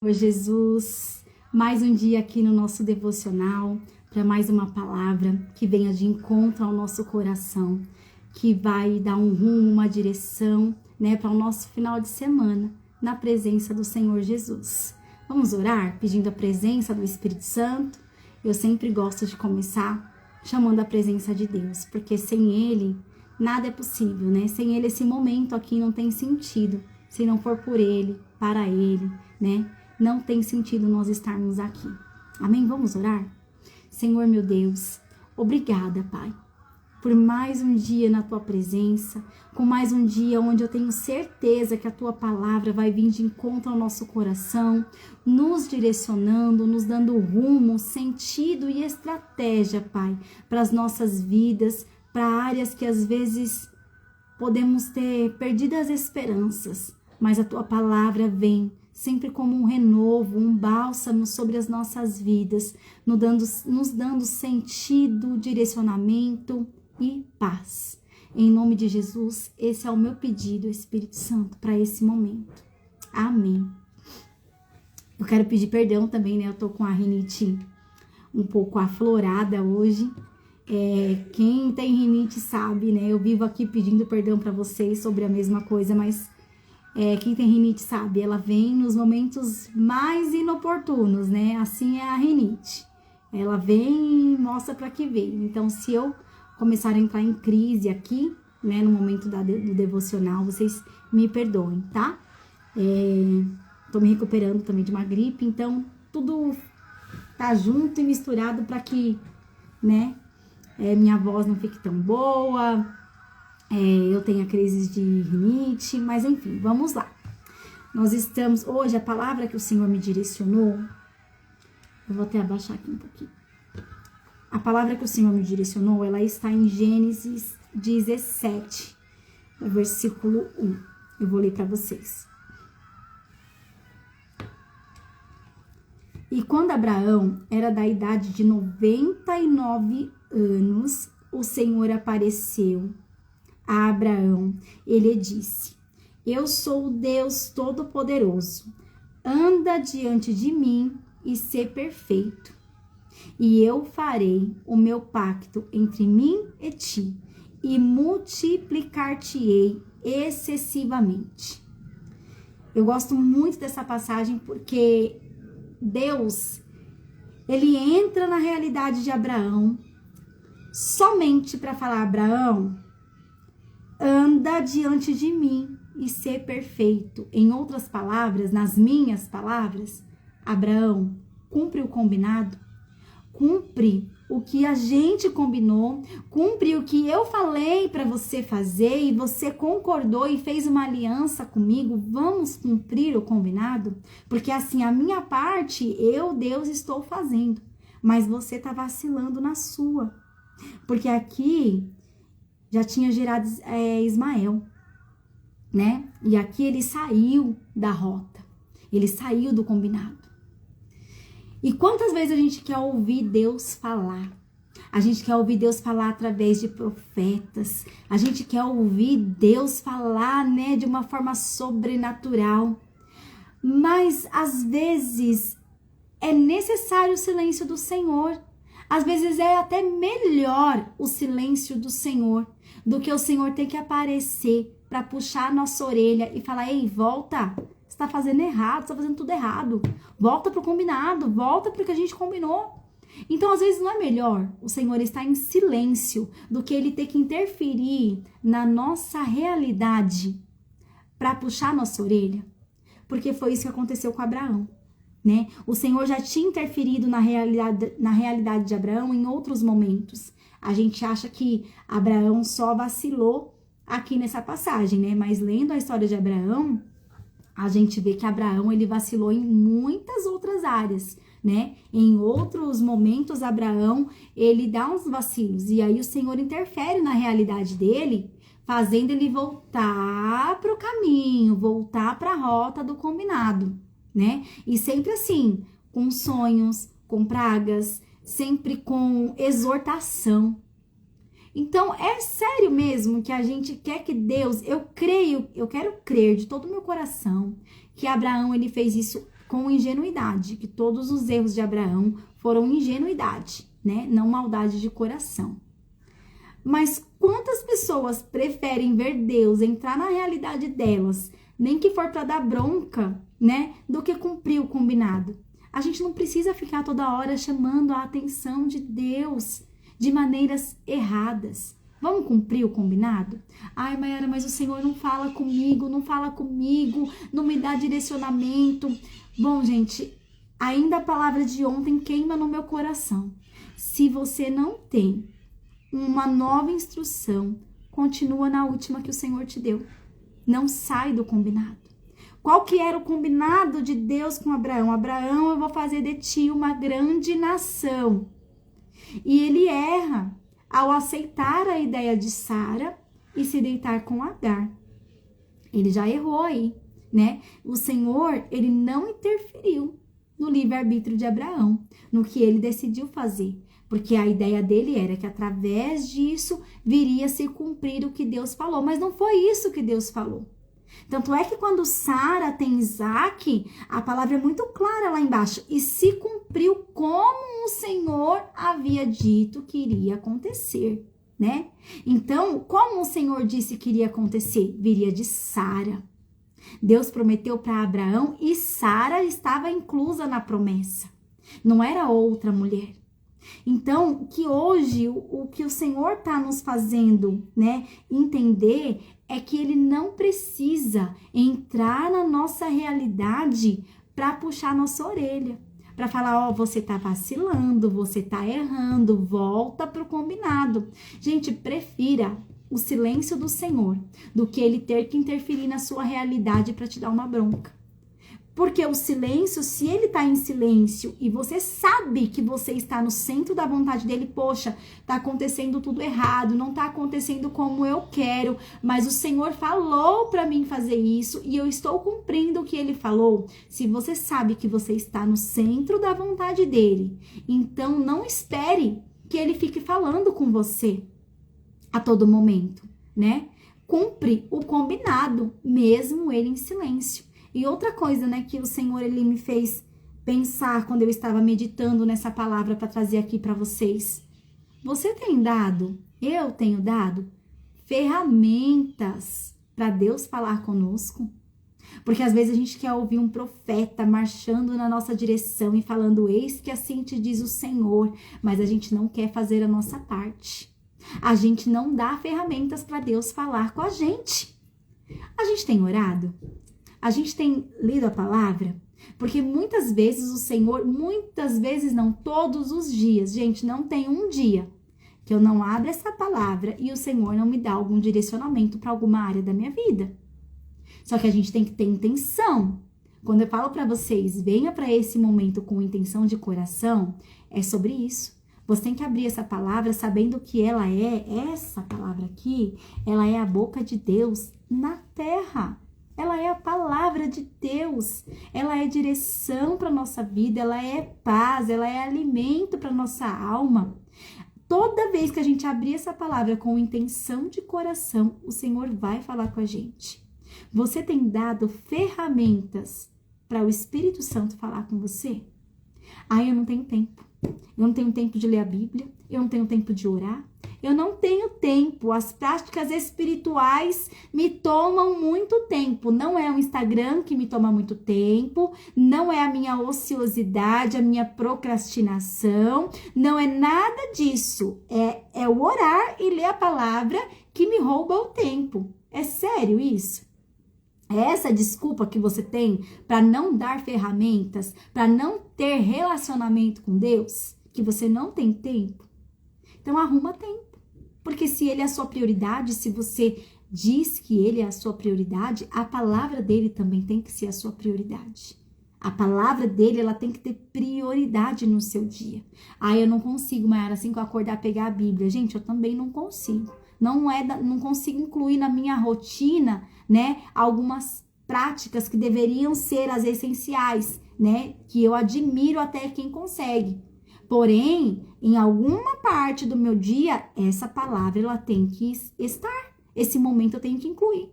Senhor Jesus, mais um dia aqui no nosso devocional, para mais uma palavra que venha de encontro ao nosso coração, que vai dar um rumo, uma direção, para o nosso final de semana, na presença do Senhor Jesus. Vamos orar pedindo a presença do Espírito Santo. Eu sempre gosto de começar chamando a presença de Deus, porque sem Ele nada é possível, Sem Ele esse momento aqui não tem sentido, se não for por Ele, para Ele, Não tem sentido nós estarmos aqui. Amém? Vamos orar? Senhor meu Deus, obrigada, Pai, por mais um dia na Tua presença, com mais um dia onde eu tenho certeza que a Tua palavra vai vir de encontro ao nosso coração, nos direcionando, nos dando rumo, sentido e estratégia, Pai, para as nossas vidas, para áreas que às vezes podemos ter perdido as esperanças, mas a Tua palavra vem sempre como um renovo, um bálsamo sobre as nossas vidas, nos dando sentido, direcionamento e paz. Em nome de Jesus, esse é o meu pedido, Espírito Santo, para esse momento. Amém. Eu quero pedir perdão também, Eu tô com a rinite um pouco aflorada hoje. Quem tem rinite sabe, Eu vivo aqui pedindo perdão para vocês sobre a mesma coisa, mas quem tem rinite sabe, ela vem nos momentos mais inoportunos, Assim é a rinite. Ela vem e mostra para que veio. Então, se eu começar a entrar em crise aqui, no momento do devocional, vocês me perdoem, tá? Tô me recuperando também de uma gripe, então tudo tá junto e misturado para que, minha voz não fique tão boa, eu tenho crises de rinite, mas enfim, vamos lá. Nós estamos, hoje, a palavra que o Senhor me direcionou, eu vou até abaixar aqui um pouquinho. A palavra que o Senhor me direcionou, ela está em Gênesis 17, no versículo 1. Eu vou ler para vocês. E quando Abraão era da idade de 99 anos, o Senhor apareceu a Abraão. Ele disse: Eu sou o Deus Todo-Poderoso. Anda diante de mim e sê perfeito. E eu farei o meu pacto entre mim e ti, e multiplicar-te-ei excessivamente. Eu gosto muito dessa passagem porque Deus, ele entra na realidade de Abraão somente para falar: Abraão, anda diante de mim e ser perfeito. Em outras palavras, nas minhas palavras, Abraão, cumpre o combinado, cumpre o que a gente combinou, cumpre o que eu falei para você fazer e você concordou e fez uma aliança comigo. Vamos cumprir o combinado? Porque assim, a minha parte, eu, Deus, estou fazendo, mas você está vacilando na sua. Porque aqui já tinha gerado Ismael, E aqui ele saiu da rota, ele saiu do combinado. E quantas vezes a gente quer ouvir Deus falar? A gente quer ouvir Deus falar através de profetas, a gente quer ouvir Deus falar, de uma forma sobrenatural. Mas às vezes é necessário o silêncio do Senhor. Às vezes é até melhor o silêncio do Senhor do que o Senhor ter que aparecer para puxar a nossa orelha e falar: ei, volta, você está fazendo errado, você está fazendo tudo errado. Volta para o combinado, volta para o que a gente combinou. Então, às vezes, não é melhor o Senhor estar em silêncio do que Ele ter que interferir na nossa realidade para puxar a nossa orelha? Porque foi isso que aconteceu com Abraão. O Senhor já tinha interferido na realidade de Abraão em outros momentos. A gente acha que Abraão só vacilou aqui nessa passagem, Mas lendo a história de Abraão, a gente vê que Abraão, ele vacilou em muitas outras áreas, Em outros momentos, Abraão, ele dá uns vacilos. E aí o Senhor interfere na realidade dele, fazendo ele voltar para o caminho, voltar para a rota do combinado. E sempre assim, com sonhos, com pragas, sempre com exortação. Então, é sério mesmo que a gente quer que Deus, eu quero crer de todo o meu coração que Abraão, ele fez isso com ingenuidade, que todos os erros de Abraão foram ingenuidade, né? Não maldade de coração. Mas quantas pessoas preferem ver Deus entrar na realidade delas, nem que for para dar bronca, né? Do que cumprir o combinado. A gente não precisa ficar toda hora chamando a atenção de Deus de maneiras erradas. Vamos cumprir o combinado? Ai, Mayara, mas o Senhor não fala comigo, não me dá direcionamento. Bom, gente, ainda a palavra de ontem queima no meu coração. Se você não tem uma nova instrução, continua na última que o Senhor te deu. Não sai do combinado. Qual que era o combinado de Deus com Abraão? Abraão, eu vou fazer de ti uma grande nação. E ele erra ao aceitar a ideia de Sara e se deitar com Agar. Ele já errou aí, né? O Senhor, ele não interferiu no livre-arbítrio de Abraão, no que ele decidiu fazer. Porque a ideia dele era que através disso viria a se cumprir o que Deus falou. Mas não foi isso que Deus falou. Tanto é que quando Sara tem Isaac, a palavra é muito clara lá embaixo. E se cumpriu como o Senhor havia dito que iria acontecer, né? Então, como o Senhor disse que iria acontecer? Viria de Sara. Deus prometeu para Abraão e Sara estava inclusa na promessa. Não era outra mulher. Então, que hoje o que o Senhor está nos fazendo, né, entender é que ele não precisa entrar na nossa realidade para puxar nossa orelha, para falar, ó, você tá vacilando, você tá errando, volta pro combinado. Gente, prefira o silêncio do Senhor do que ele ter que interferir na sua realidade para te dar uma bronca. Porque o silêncio, se ele tá em silêncio e você sabe que você está no centro da vontade dele, poxa, tá acontecendo tudo errado, não tá acontecendo como eu quero, mas o Senhor falou para mim fazer isso e eu estou cumprindo o que ele falou. Se você sabe que você está no centro da vontade dele, então não espere que ele fique falando com você a todo momento, né? Cumpre o combinado, mesmo ele em silêncio. E outra coisa, né, que o Senhor, ele me fez pensar quando eu estava meditando nessa palavra para trazer aqui para vocês. Você tem dado, eu tenho dado, ferramentas para Deus falar conosco? Porque às vezes a gente quer ouvir um profeta marchando na nossa direção e falando, eis que assim te diz o Senhor, mas a gente não quer fazer a nossa parte. A gente não dá ferramentas para Deus falar com a gente. A gente tem orado? A gente tem lido a palavra? Porque muitas vezes o Senhor, muitas vezes não, todos os dias, gente, não tem um dia que eu não abro essa palavra e o Senhor não me dá algum direcionamento para alguma área da minha vida. Só que a gente tem que ter intenção. Quando eu falo para vocês, venha para esse momento com intenção de coração, é sobre isso. Você tem que abrir essa palavra sabendo que ela é, essa palavra aqui, ela é a boca de Deus na terra. Ela é a palavra de Deus, ela é direção para nossa vida, ela é paz, ela é alimento para nossa alma. Toda vez que a gente abrir essa palavra com intenção de coração, o Senhor vai falar com a gente. Você tem dado ferramentas para o Espírito Santo falar com você? Ah, eu não tenho tempo. Eu não tenho tempo de ler a Bíblia, eu não tenho tempo de orar, eu não tenho tempo, as práticas espirituais me tomam muito tempo, não é o Instagram que me toma muito tempo, não é a minha ociosidade, a minha procrastinação, não é nada disso, é o orar e ler a palavra que me rouba o tempo. É sério isso? É essa desculpa que você tem para não dar ferramentas, para não ter relacionamento com Deus, que você não tem tempo? Então arruma tempo. Porque se ele é a sua prioridade, se você diz que ele é a sua prioridade, a palavra dele também tem que ser a sua prioridade. A palavra dele, ela tem que ter prioridade no seu dia. Ah, eu não consigo, Mayara, assim que eu acordar, pegar a Bíblia. Gente, eu também não consigo. Não consigo incluir na minha rotina, né, algumas práticas que deveriam ser as essenciais, né, que eu admiro até quem consegue. Porém, em alguma parte do meu dia, essa palavra, ela tem que estar. Esse momento eu tenho que incluir.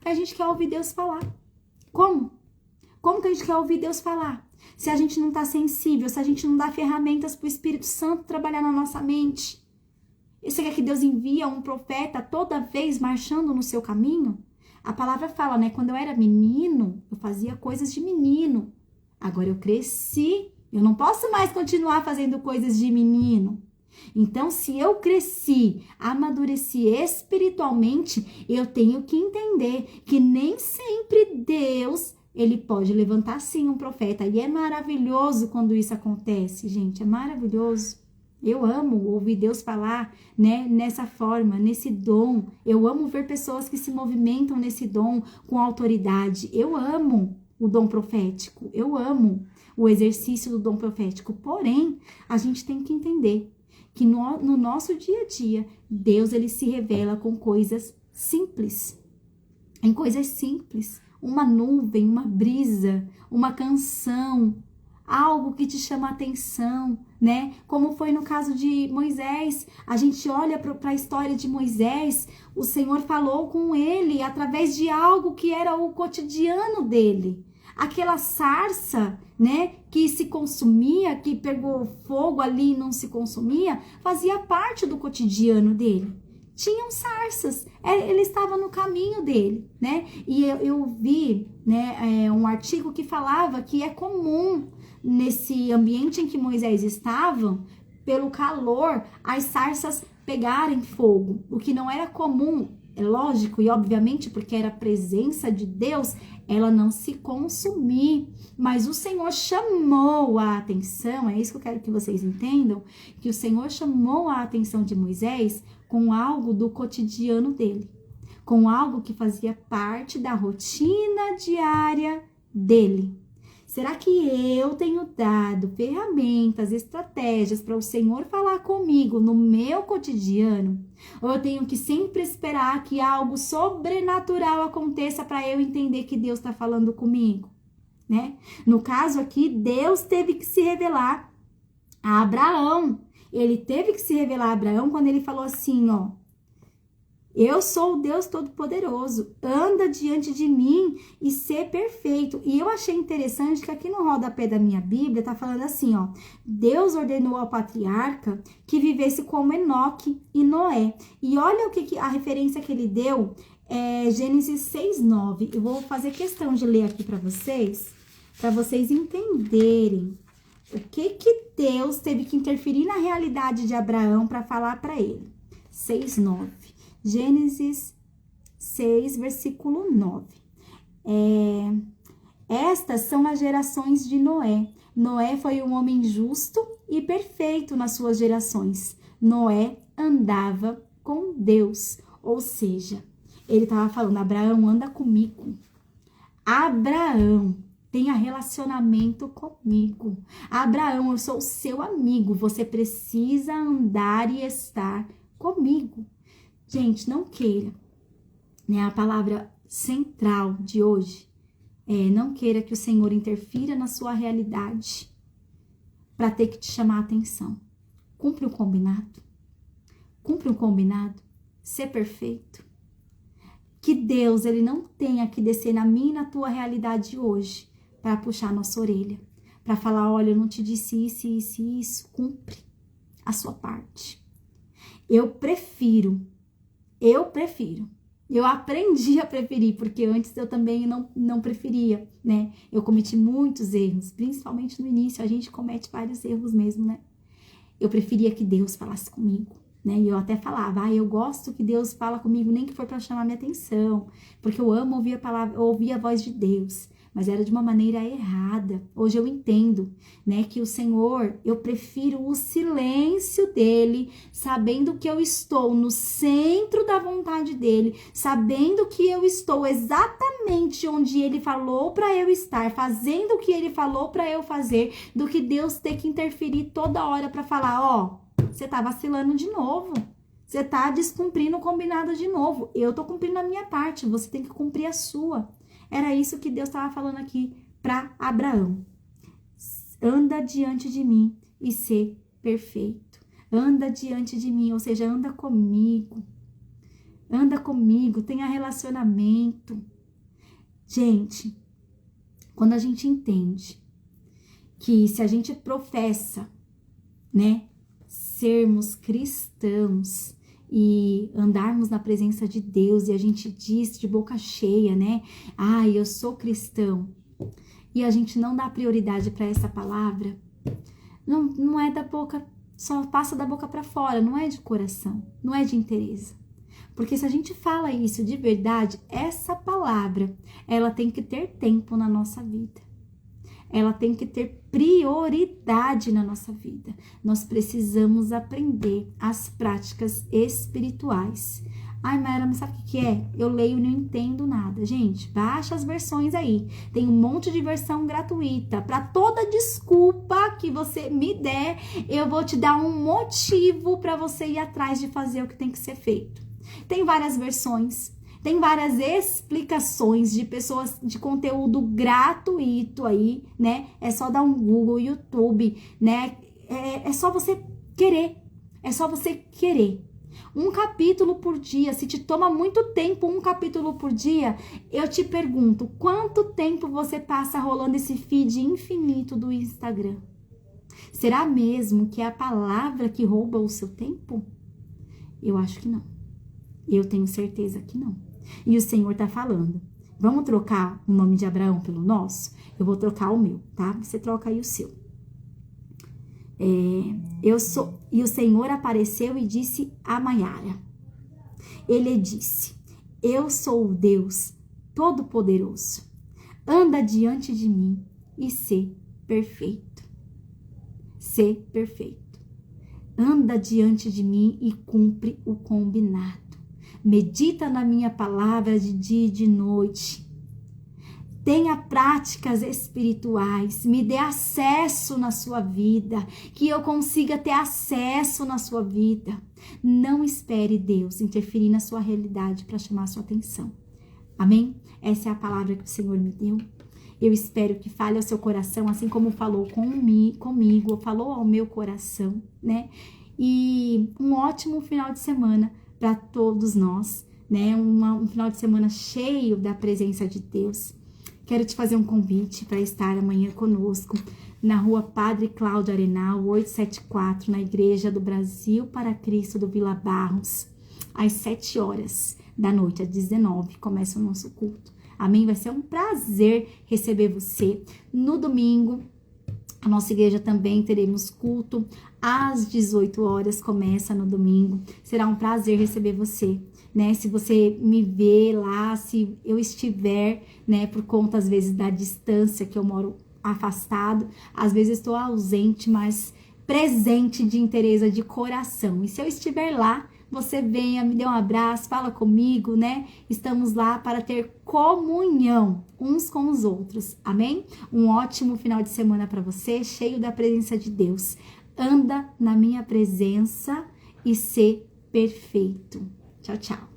A gente quer ouvir Deus falar. Como? Como que a gente quer ouvir Deus falar? se a gente não está sensível, se a gente não dá ferramentas para o Espírito Santo trabalhar na nossa mente? E você quer que Deus envia um profeta toda vez marchando no seu caminho? A palavra fala, né? Quando eu era menino, eu fazia coisas de menino. Agora eu cresci, eu não posso mais continuar fazendo coisas de menino. Então, se eu cresci, amadureci espiritualmente, eu tenho que entender que nem sempre Deus, ele pode levantar sim um profeta. E é maravilhoso quando isso acontece, gente, é maravilhoso. Eu amo ouvir Deus falar, né, nessa forma, nesse dom. Eu amo ver pessoas que se movimentam nesse dom com autoridade. Eu amo o dom profético, eu amo o exercício do dom profético. Porém, a gente tem que entender que no nosso dia a dia, Deus ele se revela com coisas simples. Em coisas simples. Uma nuvem, uma brisa, uma canção, algo que te chama a atenção, né? Como foi no caso de Moisés. A gente olha para a história de Moisés, o Senhor falou com ele através de algo que era o cotidiano dele. Aquela sarça, né, que se consumia, que pegou fogo ali e não se consumia, fazia parte do cotidiano dele. Tinham sarsas, ele estava no caminho dele, né? E eu vi, né, um artigo que falava que é comum nesse ambiente em que Moisés estava, pelo calor, as sarsas pegarem fogo, o que não era comum. É lógico e obviamente porque era a presença de Deus, ela não se consumir, mas o Senhor chamou a atenção, é isso que eu quero que vocês entendam, que o Senhor chamou a atenção de Moisés com algo do cotidiano dele, com algo que fazia parte da rotina diária dele. Será que eu tenho dado ferramentas, estratégias para o Senhor falar comigo no meu cotidiano? Ou eu tenho que sempre esperar que algo sobrenatural aconteça para eu entender que Deus está falando comigo, né? No caso aqui, Deus teve que se revelar a Abraão. Ele teve que se revelar a Abraão quando ele falou assim, ó: eu sou o Deus Todo-Poderoso, anda diante de mim e ser perfeito. E eu achei interessante que aqui no rodapé da minha Bíblia tá falando assim, ó: Deus ordenou ao patriarca que vivesse como Enoque e Noé. E olha o que a referência que ele deu, é Gênesis 6:9. Eu vou fazer questão de ler aqui para vocês entenderem o que Deus teve que interferir na realidade de Abraão para falar para ele. 6:9. Gênesis 6, versículo 9. Estas são as gerações de Noé. Noé foi um homem justo e perfeito nas suas gerações. Noé andava com Deus. Ou seja, ele estava falando: Abraão, anda comigo. Abraão, tenha relacionamento comigo. Abraão, eu sou o seu amigo. Você precisa andar e estar comigo. Gente, não queira, né? A palavra central de hoje é: não queira que o Senhor interfira na sua realidade para ter que te chamar a atenção. Cumpre o combinado. Cumpre o combinado. Ser perfeito. Que Deus, ele não tenha que descer na minha e na tua realidade hoje para puxar a nossa orelha, para falar: olha, eu não te disse isso, isso e isso. Cumpre a sua parte. Eu aprendi a preferir, porque antes eu também não preferia, né? Eu cometi muitos erros, principalmente no início, a gente comete vários erros mesmo, né? Eu preferia que Deus falasse comigo, né? E eu até falava: eu gosto que Deus fala comigo, nem que for para chamar minha atenção, porque eu amo ouvir a palavra, ouvir a voz de Deus. Mas era de uma maneira errada. Hoje eu entendo, né, que o Senhor, eu prefiro o silêncio dele, sabendo que eu estou no centro da vontade dele, sabendo que eu estou exatamente onde ele falou para eu estar, fazendo o que ele falou para eu fazer, do que Deus ter que interferir toda hora para falar: ó, você tá vacilando de novo. Você tá descumprindo o combinado de novo. Eu tô cumprindo a minha parte, você tem que cumprir a sua. Era isso que Deus estava falando aqui para Abraão. Anda diante de mim e ser perfeito. Anda diante de mim, ou seja, anda comigo. Anda comigo, tenha relacionamento. Gente, quando a gente entende que se a gente professa, né, sermos cristãos e andarmos na presença de Deus, e a gente diz de boca cheia, né, eu sou cristão, e a gente não dá prioridade para essa palavra, não é da boca, só passa da boca para fora, não é de coração, não é de interesse. Porque se a gente fala isso de verdade, essa palavra, ela tem que ter tempo na nossa vida. Ela tem que ter prioridade na nossa vida. Nós precisamos aprender as práticas espirituais. Ai, Mayara, mas sabe o que é? Eu leio e não entendo nada. Gente, baixa as versões aí. Tem um monte de versão gratuita. Para toda desculpa que você me der, eu vou te dar um motivo para você ir atrás de fazer o que tem que ser feito. Tem várias versões. Tem várias explicações de pessoas de conteúdo gratuito aí, né? É só dar um Google, YouTube, né? É só você querer. É só você querer. Um capítulo por dia, se te toma muito tempo um capítulo por dia, eu te pergunto, quanto tempo você passa rolando esse feed infinito do Instagram? Será mesmo que é a palavra que rouba o seu tempo? Eu acho que não. Eu tenho certeza que não. E o Senhor tá falando, vamos trocar o nome de Abraão pelo nosso? Eu vou trocar o meu, tá? Você troca aí o seu. E o Senhor apareceu e disse a Mayara. Ele disse, eu sou o Deus Todo-Poderoso. Anda diante de mim e sê perfeito. Sê perfeito. Anda diante de mim e cumpre o combinado. Medita na minha palavra de dia e de noite. Tenha práticas espirituais. Me dê acesso na sua vida. Que eu consiga ter acesso na sua vida. Não espere Deus interferir na sua realidade para chamar a sua atenção. Amém? Essa é a palavra que o Senhor me deu. Eu espero que fale ao seu coração, assim como falou comigo, falou ao meu coração, né? E um ótimo final de semana para todos nós, né? Um final de semana cheio da presença de Deus. Quero te fazer um convite para estar amanhã conosco na rua Padre Cláudio Arenal, 874, na Igreja do Brasil para Cristo do Vila Barros, às 7 horas da noite, às 19, começa o nosso culto. Amém? Vai ser um prazer receber você. No domingo, a nossa igreja também teremos culto às 18 horas, começa no domingo. Será um prazer receber você, né? Se você me vê lá, se eu estiver, né, por conta às vezes da distância que eu moro afastado, às vezes estou ausente, mas presente de interesse, de coração. E se eu estiver lá, você venha, me dê um abraço, fala comigo, né? Estamos lá para ter comunhão uns com os outros, amém? Um ótimo final de semana para você, cheio da presença de Deus. Anda na minha presença e sê perfeito. Tchau, tchau.